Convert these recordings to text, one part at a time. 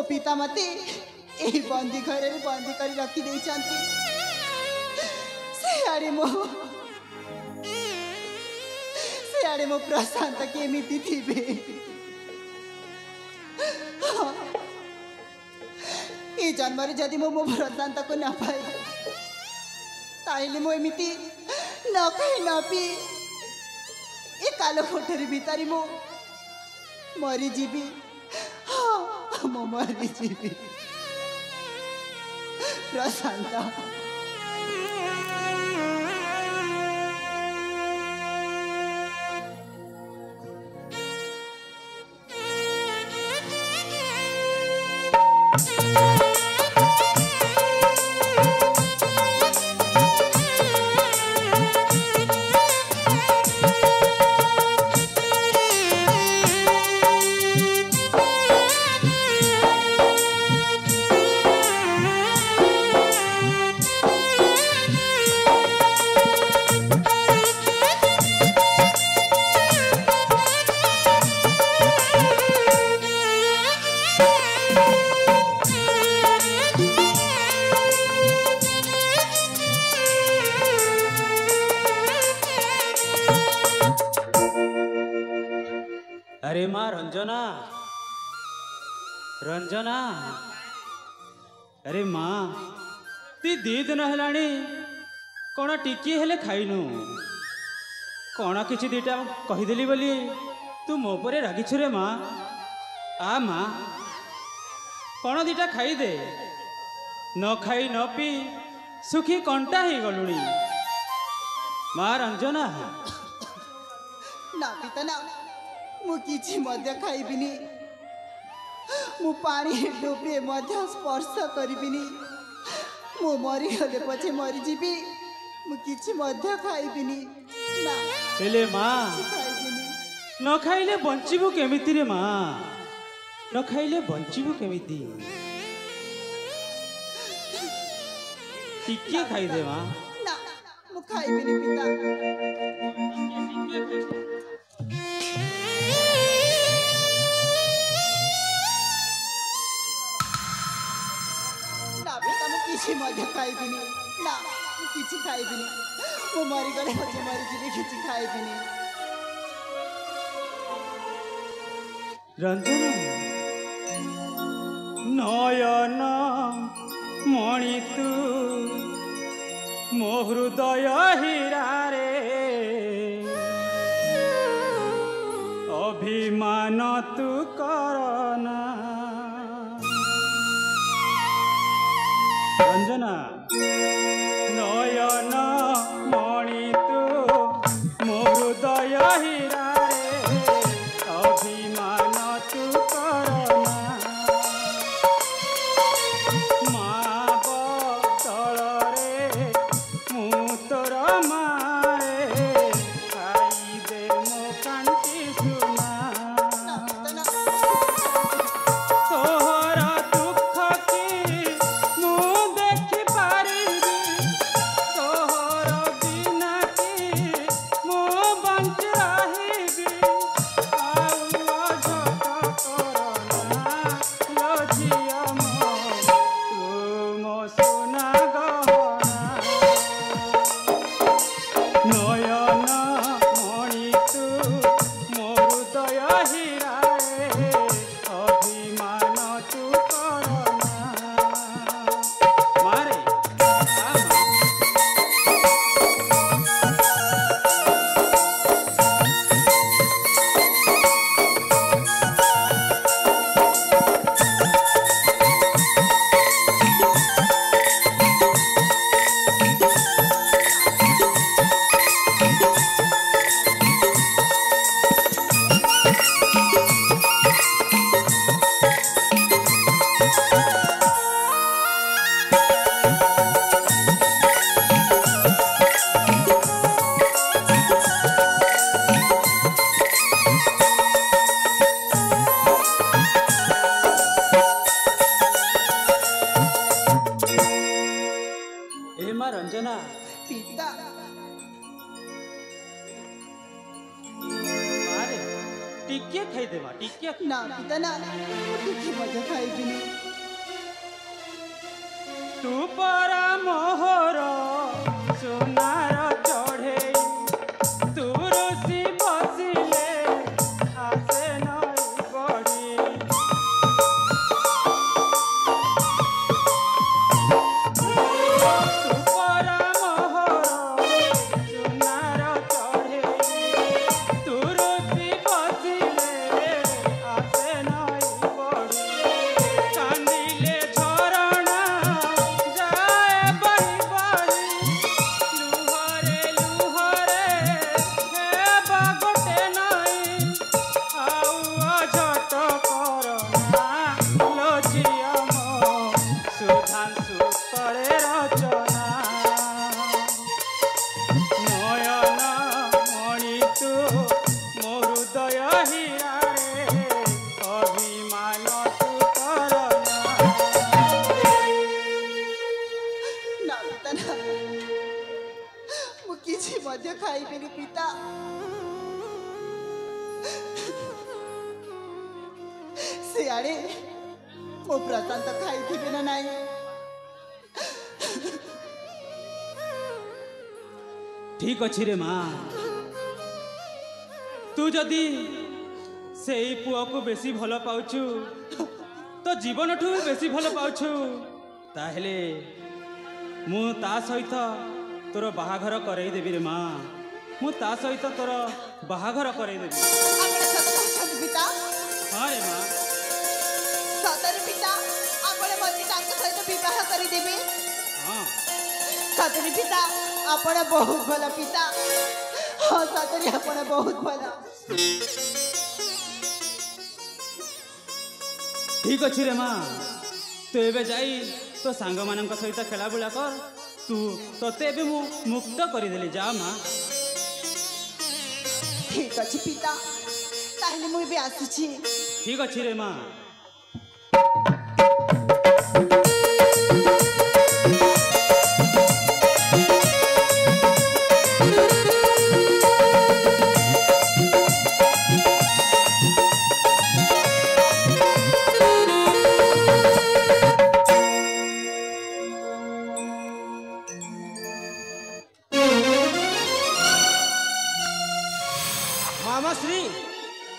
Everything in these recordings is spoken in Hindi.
पिता मते यही बंदी घर में बंदी कर रखी दे चंती से आड़े मो प्रशांत केमिति थिबे ए जन्म रे जदि मो प्रशांत को न पाए ताइले मो एमिति न खाई न पी ए कालो कोठरी भितरी मो मरी जीवी हाँ मो मरी जीवी प्रशांत अरे माँ रंजना रंजना अरे माँ ती दी दिन है कौन टिकी हेले खाइनु कौन किसी दीटा कहीदेली बोली तू मो पर रागिछु रे माँ आ माँ कौन दीटा खाईदे न खाई न पी सुखी कंटा ही गलुणी माँ रंजना ना पिता ना मु किछि मध्य खाइबिनी मु पानी डोबे मध्य स्पर्श करिबिनी मु मरी गले पछे मरी जीबी मु किछि मध्य खाइबिनी ना हेले माँ खाइबिनी न खाइले बंचिबु केमिति रे माँ न खाइले बंचिबु केमिति टिके खाई दे माँ ना मु खाइबिनी पिता किसी मध्य खाइबिनी ना किसी खाइबिनी मो मरी गले पछे मरी जीबी किछि खाइबिनी रंजना नयन मणि तू मो हृदय हीरा रे अभिमान तू करना रंजना नयन मणि तू मो हृदय हीरा रे अभिमान तू करना माँ बदल रे मु तोर मारे खाई दे मो कांटी सुना तोहर दुख की मु देखि पारिबी तोहर बिना की मु बंच रहिबी आउ झट करना लो झिया मो तू मो सोना गहना नयन मणि तू मो हृदय हीरा रे अभिमान तू करना मारे ए माँ रंजना पिता मारे टिके खाइदेमा टिके ना पिता ना टिके मध्य खाइबिनी तू परा मोहर सोनार चढ़े तू रोसी बसिले आसे नई बड़ी तू परा मोहर सोनार चढ़े तू रोसी बसिले आसे नई बड़ी कांदिले झरणा जाए बड़ी बड़ी लुहरे लुहरे हे बागटे नई आउ अझट करना लोचिया मो सुधांशु करे रचना नयन मणि तू मो हृदय हीरा रे अभिमान तू करना ना पिता ना मु किछि मध्य खाइबिनी पिता सियाड़े मो प्रशांत खाइथिबे ना नाई ठीक अच्छी रे माँ तू जदि से पुआ को बेसी भल पाउछु तो जीवन ठू बेसी भल पाउछु ताहेले मु ता सहित तोर बाहाघर करई देबी रे माँ मु ता सहित तोर बाहाघर करई देबी आपण सत्य पिता हाँ रे माँ सतरे पिता आपण मते तांक सहित विवाह करी देबे हाँ सतरे पिता आपण बहुत भला पिता हाँ सतरे आपण बहुत भला ठीक अच्छी रे माँ तू एबे जाई तो सांग मानक सहित खेला बुला कर तू तोते एबे मु मुक्त करिदेली जा माँ ठीक अछि पिता ताहले मुई भी आसुछि ठीक अच्छी रे माँ मामाश्री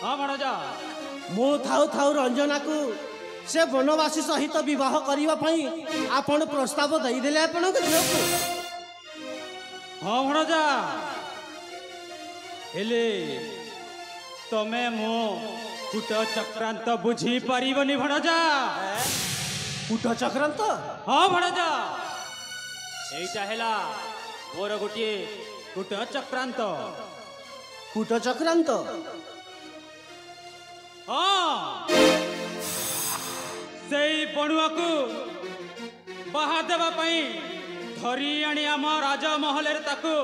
हाँ भणजा मु थाउ थाउ रंजना को से वनवासी सहित विवाह करने आपण प्रस्ताव देदेले आपण झील को हाँ भणजा हेले तमे मो कूट चक्रांत बुझी पारिबनी भणजा कूट चक्रांत हाँ भणजा एइटा हेला मोर गोटे कूट चक्रांत कूट चक्रांत हाँ सेई बणुआ को बाहा देवा पई धरी आनी आम राजमहल ताकू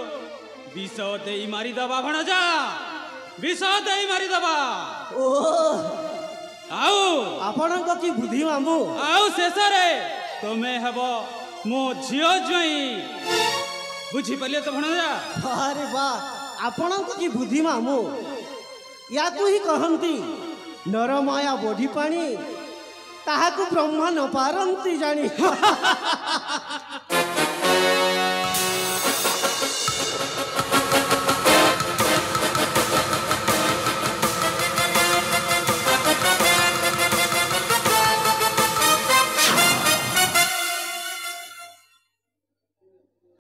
विष देई मारी दबा भणजा विष देई मारी दबा ओ आउ आपण की बुद्धि मामू आउ शेष रे तुमे हेब मो झियो जुई बुझी पालिए तो भणजा अरे वाह आपण की बुद्धि मामू या ही कहती नरमाया बोधी पानी ताहाकु ब्रह्मा न पारंती जानी